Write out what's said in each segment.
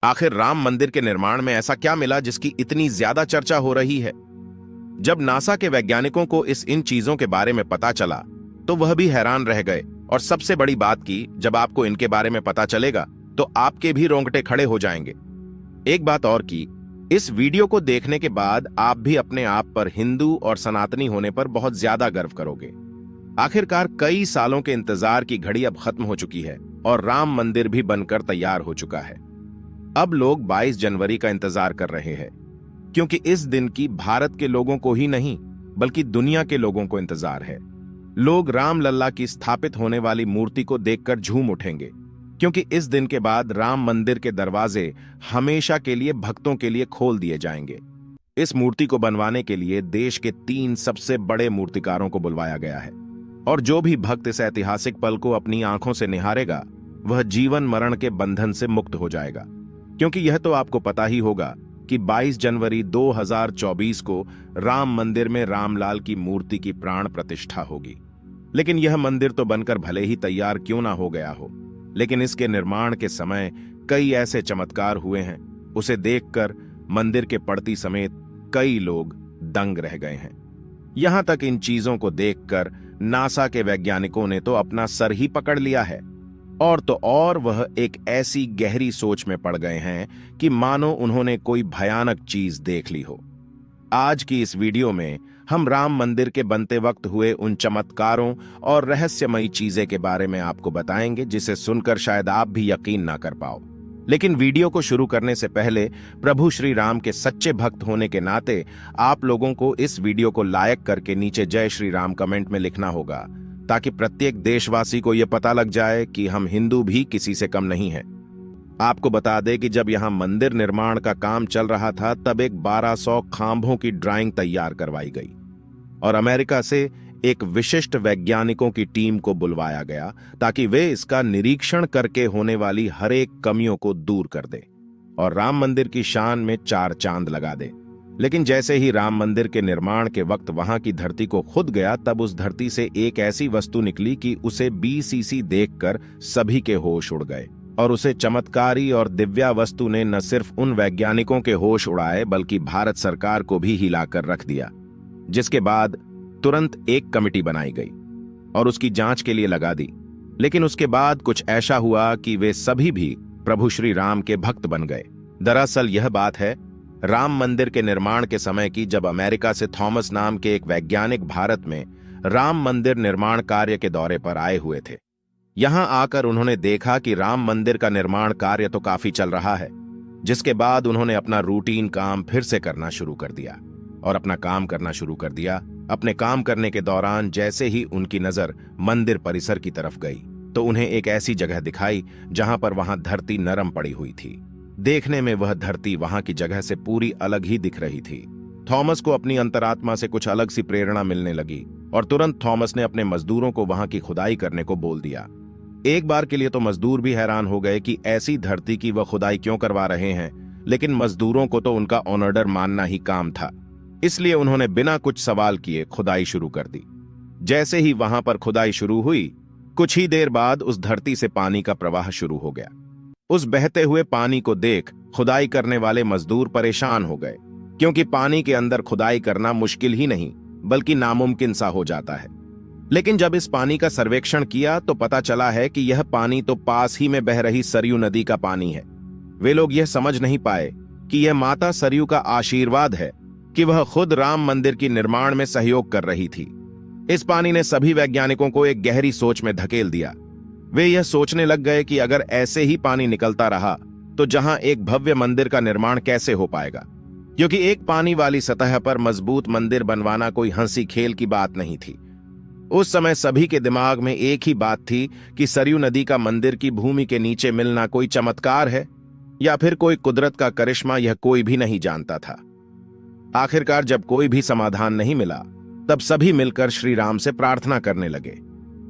आखिर राम मंदिर के निर्माण में ऐसा क्या मिला जिसकी इतनी ज्यादा चर्चा हो रही है? जब नासा के वैज्ञानिकों को इन चीजों के बारे में पता चला तो वह भी हैरान रह गए। और सबसे बड़ी बात की, जब आपको इनके बारे में पता चलेगा तो आपके भी रोंगटे खड़े हो जाएंगे। एक बात और की, इस वीडियो को देखने के बाद आप भी अपने आप पर हिंदू और सनातनी होने पर बहुत ज्यादा गर्व करोगे। आखिरकार कई सालों के इंतजार की घड़ी अब खत्म हो चुकी है और राम मंदिर भी बनकर तैयार हो चुका है। अब लोग 22 जनवरी का इंतजार कर रहे हैं, क्योंकि इस दिन की भारत के लोगों को ही नहीं बल्कि दुनिया के लोगों को इंतजार है। लोग राम लल्ला की स्थापित होने वाली मूर्ति को देखकर झूम उठेंगे, क्योंकि इस दिन के बाद राम मंदिर के दरवाजे हमेशा के लिए भक्तों के लिए खोल दिए जाएंगे। इस मूर्ति को बनवाने के लिए देश के 3 सबसे बड़े मूर्तिकारों को बुलवाया गया है, और जो भी भक्त इस ऐतिहासिक पल को अपनी आंखों से निहारेगा वह जीवन मरण के बंधन से मुक्त हो जाएगा। क्योंकि यह तो आपको पता ही होगा कि 22 जनवरी 2024 को राम मंदिर में रामलाल की मूर्ति की प्राण प्रतिष्ठा होगी। लेकिन यह मंदिर तो बनकर भले ही तैयार क्यों ना हो गया हो, लेकिन इसके निर्माण के समय कई ऐसे चमत्कार हुए हैं, उसे देखकर मंदिर के पड़ती समेत कई लोग दंग रह गए हैं। यहां तक इन चीजों को देखकर नासा के वैज्ञानिकों ने तो अपना सर ही पकड़ लिया है, और तो और वह एक ऐसी गहरी सोच में पड़ गए हैं कि मानो उन्होंने कोई भयानक चीज देख ली हो। आज की इस वीडियो में हम राम मंदिर के बनते वक्त हुए उन चमत्कारों और रहस्यमयी चीजें के बारे में आपको बताएंगे, जिसे सुनकर शायद आप भी यकीन ना कर पाओ। लेकिन वीडियो को शुरू करने से पहले प्रभु श्री राम के सच्चे भक्त होने के नाते आप लोगों को इस वीडियो को लाइक करके नीचे जय श्री राम कमेंट में लिखना होगा, ताकि प्रत्येक देशवासी को यह पता लग जाए कि हम हिंदू भी किसी से कम नहीं हैं। आपको बता दें कि जब यहां मंदिर निर्माण का काम चल रहा था तब एक 1200 खांभों की ड्राइंग तैयार करवाई गई और अमेरिका से एक विशिष्ट वैज्ञानिकों की टीम को बुलवाया गया, ताकि वे इसका निरीक्षण करके होने वाली हर एक कमियों को दूर कर दे और राम मंदिर की शान में 4 चांद लगा दे। लेकिन जैसे ही राम मंदिर के निर्माण के वक्त वहां की धरती को खुद गया, तब उस धरती से एक ऐसी वस्तु निकली कि उसे BCC देखकर सभी के होश उड़ गए। और उसे चमत्कारी और दिव्या वस्तु ने न सिर्फ उन वैज्ञानिकों के होश उड़ाए बल्कि भारत सरकार को भी हिलाकर रख दिया, जिसके बाद तुरंत एक कमेटी बनाई गई और उसकी जांच के लिए लगा दी। लेकिन उसके बाद कुछ ऐसा हुआ कि वे सभी भी प्रभु श्री राम के भक्त बन गए। दरअसल यह बात है राम मंदिर के निर्माण के समय की, जब अमेरिका से थॉमस नाम के एक वैज्ञानिक भारत में राम मंदिर निर्माण कार्य के दौरे पर आए हुए थे। यहां आकर उन्होंने देखा कि राम मंदिर का निर्माण कार्य तो काफी चल रहा है, जिसके बाद उन्होंने अपना रूटीन काम फिर से करना शुरू कर दिया और अपना काम करना शुरू कर दिया। अपने काम करने के दौरान जैसे ही उनकी नजर मंदिर परिसर की तरफ गई तो उन्हें एक ऐसी जगह दिखाई जहां पर वहां धरती नरम पड़ी हुई थी। देखने में वह धरती वहां की जगह से पूरी अलग ही दिख रही थी। थॉमस को अपनी अंतरात्मा से कुछ अलग सी प्रेरणा मिलने लगी और तुरंत थॉमस ने अपने मजदूरों को वहां की खुदाई करने को बोल दिया। एक बार के लिए तो मजदूर भी हैरान हो गए कि ऐसी धरती की वह खुदाई क्यों करवा रहे हैं, लेकिन मजदूरों को तो उनका ऑर्डर मानना ही काम था, इसलिए उन्होंने बिना कुछ सवाल किए खुदाई शुरू कर दी। जैसे ही वहां पर खुदाई शुरू हुई, कुछ ही देर बाद उस धरती से पानी का प्रवाह शुरू हो गया। उस बहते हुए पानी को देख खुदाई करने वाले मजदूर परेशान हो गए, क्योंकि पानी के अंदर खुदाई करना मुश्किल ही नहीं बल्कि नामुमकिन सा हो जाता है। लेकिन जब इस पानी का सर्वेक्षण किया तो पता चला है कि यह पानी तो पास ही में बह रही सरयू नदी का पानी है। वे लोग यह समझ नहीं पाए कि यह माता सरयू का आशीर्वाद है कि वह खुद राम मंदिर की निर्माण में सहयोग कर रही थी। इस पानी ने सभी वैज्ञानिकों को एक गहरी सोच में धकेल दिया। वे यह सोचने लग गए कि अगर ऐसे ही पानी निकलता रहा तो जहां एक भव्य मंदिर का निर्माण कैसे हो पाएगा, क्योंकि एक पानी वाली सतह पर मजबूत मंदिर बनवाना कोई हंसी खेल की बात नहीं थी। उस समय सभी के दिमाग में एक ही बात थी कि सरयू नदी का मंदिर की भूमि के नीचे मिलना कोई चमत्कार है या फिर कोई कुदरत का करिश्मा, यह कोई भी नहीं जानता था। आखिरकार जब कोई भी समाधान नहीं मिला तब सभी मिलकर श्री राम से प्रार्थना करने लगे,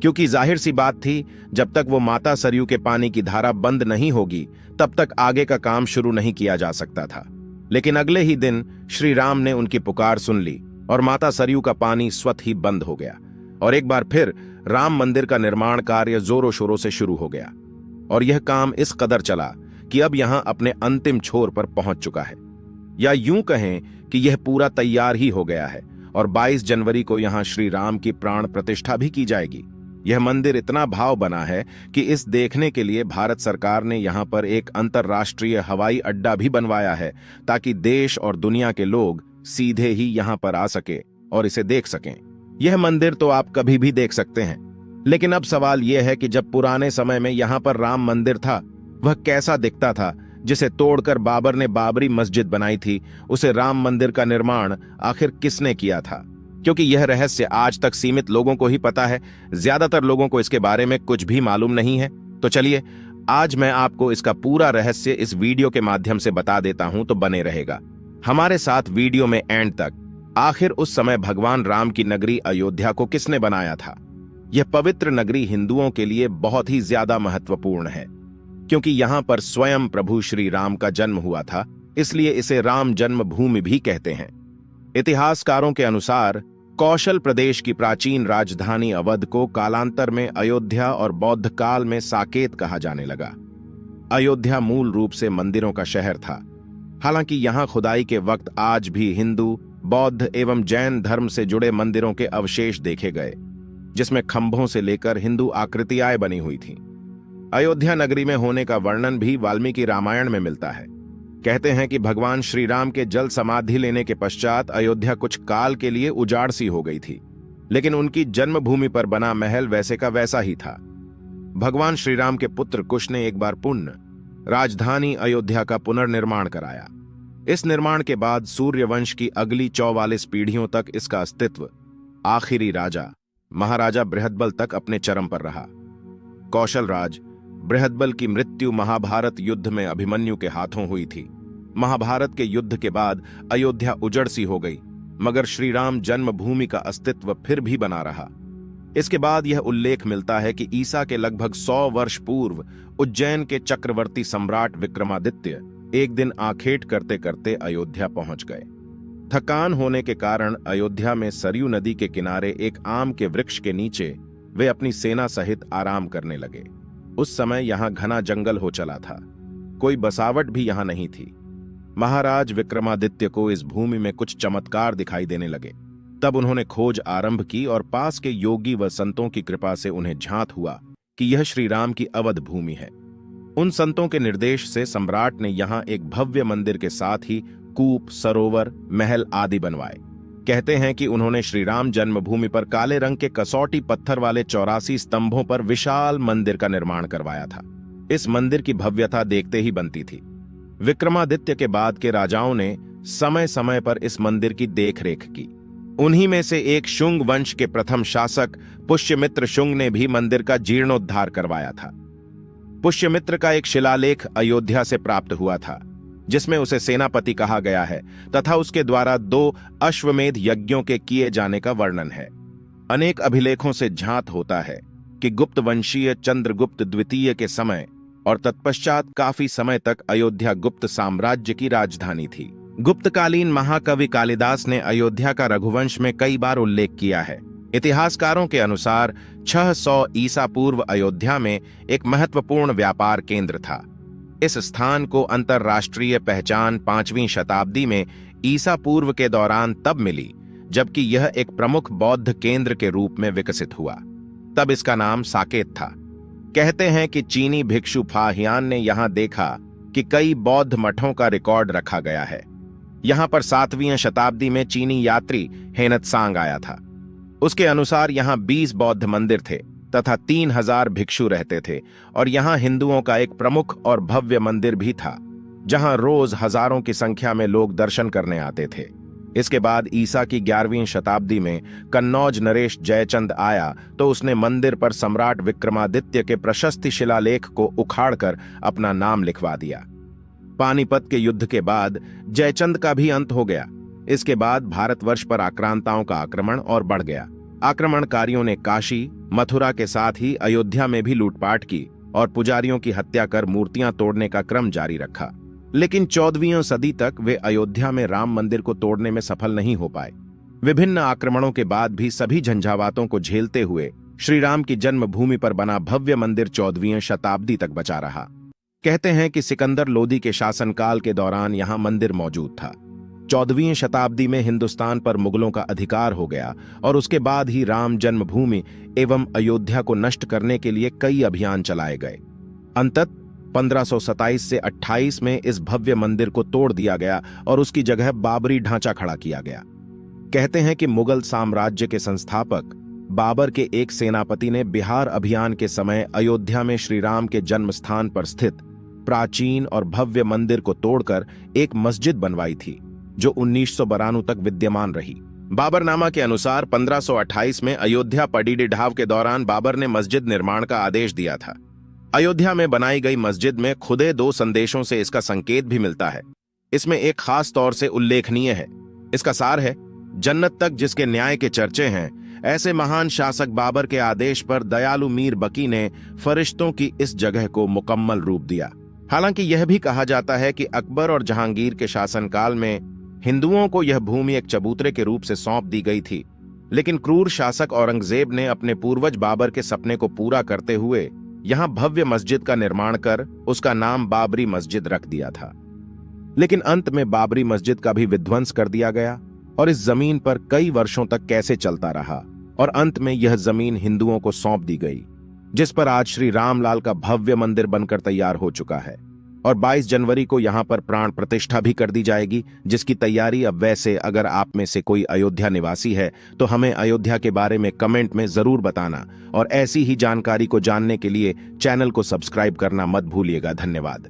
क्योंकि जाहिर सी बात थी जब तक वो माता सरयू के पानी की धारा बंद नहीं होगी तब तक आगे का काम शुरू नहीं किया जा सकता था। लेकिन अगले ही दिन श्री राम ने उनकी पुकार सुन ली और माता सरयू का पानी स्वतः ही बंद हो गया और एक बार फिर राम मंदिर का निर्माण कार्य जोरों शोरों से शुरू हो गया। और यह काम इस कदर चला कि अब यहां अपने अंतिम छोर पर पहुंच चुका है, या यूं कहें कि यह पूरा तैयार ही हो गया है और 22 जनवरी को यहां श्री राम की प्राण प्रतिष्ठा भी की जाएगी। यह मंदिर इतना भाव बना है कि इस देखने के लिए भारत सरकार ने यहां पर एक अंतर्राष्ट्रीय हवाई अड्डा भी बनवाया है, ताकि देश और दुनिया के लोग सीधे ही यहां पर आ सके और इसे देख सकें। यह मंदिर तो आप कभी भी देख सकते हैं, लेकिन अब सवाल यह है कि जब पुराने समय में यहां पर राम मंदिर था, वह कैसा दिखता था, जिसे तोड़कर बाबर ने बाबरी मस्जिद बनाई थी। उसे राम मंदिर का निर्माण आखिर किसने किया था? क्योंकि यह रहस्य आज तक सीमित लोगों को ही पता है, ज्यादातर लोगों को इसके बारे में कुछ भी मालूम नहीं है। तो चलिए, आज मैं आपको इसका पूरा रहस्य इस वीडियो के माध्यम से बता देता हूं, तो बने रहेगा हमारे साथ वीडियो में एंड तक। आखिर उस समय भगवान राम की नगरी अयोध्या को किसने बनाया था? यह पवित्र नगरी हिंदुओं के लिए बहुत ही ज्यादा महत्वपूर्ण है, क्योंकि यहां पर स्वयं प्रभु श्री राम का जन्म हुआ था, इसलिए इसे राम जन्मभूमि भी कहते हैं। इतिहासकारों के अनुसार कौशल प्रदेश की प्राचीन राजधानी अवध को कालांतर में अयोध्या और बौद्ध काल में साकेत कहा जाने लगा। अयोध्या मूल रूप से मंदिरों का शहर था। हालांकि यहां खुदाई के वक्त आज भी हिंदू, बौद्ध एवं जैन धर्म से जुड़े मंदिरों के अवशेष देखे गए, जिसमें खंभों से लेकर हिंदू आकृतियां बनी हुई थीं। अयोध्या नगरी में होने का वर्णन भी वाल्मीकि रामायण में मिलता है। कहते हैं कि भगवान श्री राम के जल समाधि लेने के पश्चात अयोध्या कुछ काल के लिए उजाड़ सी हो गई थी, लेकिन उनकी जन्मभूमि पर बना महल वैसे का वैसा ही था। भगवान श्री राम के पुत्र कुश ने एक बार पुण्य राजधानी अयोध्या का पुनर्निर्माण कराया। इस निर्माण के बाद सूर्यवंश की अगली 44 पीढ़ियों तक इसका अस्तित्व आखिरी राजा महाराजा बृहदबल तक अपने चरम पर रहा। कौशल राज बृहदबल की मृत्यु महाभारत युद्ध में अभिमन्यु के हाथों हुई थी। महाभारत के युद्ध के बाद अयोध्या उजड़ सी हो गई, मगर श्री राम जन्मभूमि का अस्तित्व फिर भी बना रहा। इसके बाद यह उल्लेख मिलता है कि ईसा के लगभग 100 वर्ष पूर्व उज्जैन के चक्रवर्ती सम्राट विक्रमादित्य एक दिन आखेट करते करते अयोध्या पहुंच गए। थकान होने के कारण अयोध्या में सरयू नदी के किनारे एक आम के वृक्ष के नीचे वे अपनी सेना सहित आराम करने लगे। उस समय यहां घना जंगल हो चला था, कोई बसावट भी यहां नहीं थी। महाराज विक्रमादित्य को इस भूमि में कुछ चमत्कार दिखाई देने लगे। तब उन्होंने खोज आरंभ की और पास के योगी व संतों की कृपा से उन्हें झांत हुआ कि यह श्री राम की अवध भूमि है। उन संतों के निर्देश से सम्राट ने यहां एक भव्य मंदिर के साथ ही कूप, सरोवर, महल आदि बनवाए। कहते हैं कि उन्होंने श्री राम जन्मभूमि पर काले रंग के कसौटी पत्थर वाले 84 स्तंभों पर विशाल मंदिर का निर्माण करवाया था। इस मंदिर की भव्यता देखते ही बनती थी। विक्रमादित्य के बाद के राजाओं ने समय समय पर इस मंदिर की देखरेख की। उन्हीं में से एक शुंग वंश के प्रथम शासक पुष्यमित्र शुंग ने भी मंदिर का जीर्णोद्धार करवाया था। पुष्यमित्र का एक शिलालेख अयोध्या से प्राप्त हुआ था, जिसमें उसे सेनापति कहा गया है तथा उसके द्वारा 2 अश्वमेध यज्ञों के किए जाने का वर्णन है। अनेक अभिलेखों से झांत होता है कि गुप्त वंशीय चंद्रगुप्त द्वितीय के समय और तत्पश्चात काफी समय तक अयोध्या गुप्त साम्राज्य की राजधानी थी। गुप्तकालीन महाकवि कालिदास ने अयोध्या का रघुवंश में कई बार उल्लेख किया है। इतिहासकारों के अनुसार 600 ईसा पूर्व अयोध्या में एक महत्वपूर्ण व्यापार केंद्र था। इस स्थान को अंतरराष्ट्रीय पहचान 5वीं शताब्दी में ईसा पूर्व के दौरान तब मिली जबकि यह एक प्रमुख बौद्ध केंद्र के रूप में विकसित हुआ। तब इसका नाम साकेत था। कहते हैं कि चीनी भिक्षु फाहियान ने यहां देखा कि कई बौद्ध मठों का रिकॉर्ड रखा गया है। यहां पर 7वीं शताब्दी में चीनी यात्री हेनत्सांग आया था। उसके अनुसार यहां 20 बौद्ध मंदिर थे तथा 3000 भिक्षु रहते थे और यहां हिंदुओं का एक प्रमुख और भव्य मंदिर भी था, जहां रोज हजारों की संख्या में लोग दर्शन करने आते थे। इसके बाद ईसा की 11वीं शताब्दी में कन्नौज नरेश जयचंद आया तो उसने मंदिर पर सम्राट विक्रमादित्य के प्रशस्ति शिलालेख को उखाड़कर अपना नाम लिखवा दिया। पानीपत के युद्ध के बाद जयचंद का भी अंत हो गया। इसके बाद भारतवर्ष पर आक्रांताओं का आक्रमण और बढ़ गया। आक्रमणकारियों ने काशी, मथुरा के साथ ही अयोध्या में भी लूटपाट की और पुजारियों की हत्या कर मूर्तियां तोड़ने का क्रम जारी रखा। लेकिन 14वीं सदी तक वे अयोध्या में राम मंदिर को तोड़ने में सफल नहीं हो पाए। विभिन्न आक्रमणों के बाद भी सभी झंझावातों को झेलते हुए श्री राम की जन्मभूमि पर बना भव्य मंदिर 14वीं शताब्दी तक बचा रहा। कहते हैं कि सिकंदर लोदी के शासनकाल के दौरान यहां मंदिर मौजूद था। 14वीं शताब्दी में हिंदुस्तान पर मुगलों का अधिकार हो गया और उसके बाद ही राम जन्मभूमि एवं अयोध्या को नष्ट करने के लिए कई अभियान चलाए गए। अंतत 1527 से 28 में इस भव्य मंदिर को तोड़ दिया गया और उसकी जगह बाबरी ढांचा खड़ा किया गया। कहते हैं कि मुगल साम्राज्य के संस्थापक बाबर के एक सेनापति ने बिहार अभियान के समय अयोध्या में श्री राम के जन्म स्थान पर स्थित प्राचीन और भव्य मंदिर को तोड़कर एक मस्जिद बनवाई थी, जो 1992 तक विद्यमान रही। बाबरनामा के अनुसार 1528 में अयोध्या पडीडी ढाव के दौरान बाबर ने मस्जिद निर्माण का आदेश दिया था। अयोध्या में बनाई गई मस्जिद में खुदे 2 संदेशों से इसका संकेत भी मिलता है। इसमें एक खास तौर से उल्लेखनीय है। इसका सार है, जन्नत तक जिसके न्याय के चर्चे हैं, ऐसे महान शासक बाबर के आदेश पर दयालु मीर बकी ने फरिश्तों की इस जगह को मुकम्मल रूप दिया। हालांकि यह भी कहा जाता है कि अकबर और जहांगीर के शासनकाल में हिंदुओं को यह भूमि एक चबूतरे के रूप से सौंप दी गई थी, लेकिन क्रूर शासक औरंगजेब ने अपने पूर्वज बाबर के सपने को पूरा करते हुए यहां भव्य मस्जिद का निर्माण कर उसका नाम बाबरी मस्जिद रख दिया था। लेकिन अंत में बाबरी मस्जिद का भी विध्वंस कर दिया गया और इस जमीन पर कई वर्षों तक कैसे चलता रहा और अंत में यह जमीन हिंदुओं को सौंप दी गई, जिस पर आज श्री रामलाल का भव्य मंदिर बनकर तैयार हो चुका है और 22 जनवरी को यहां पर प्राण प्रतिष्ठा भी कर दी जाएगी, जिसकी तैयारी अब वैसे अगर आप में से कोई अयोध्या निवासी है तो हमें अयोध्या के बारे में कमेंट में जरूर बताना और ऐसी ही जानकारी को जानने के लिए चैनल को सब्सक्राइब करना मत भूलिएगा। धन्यवाद।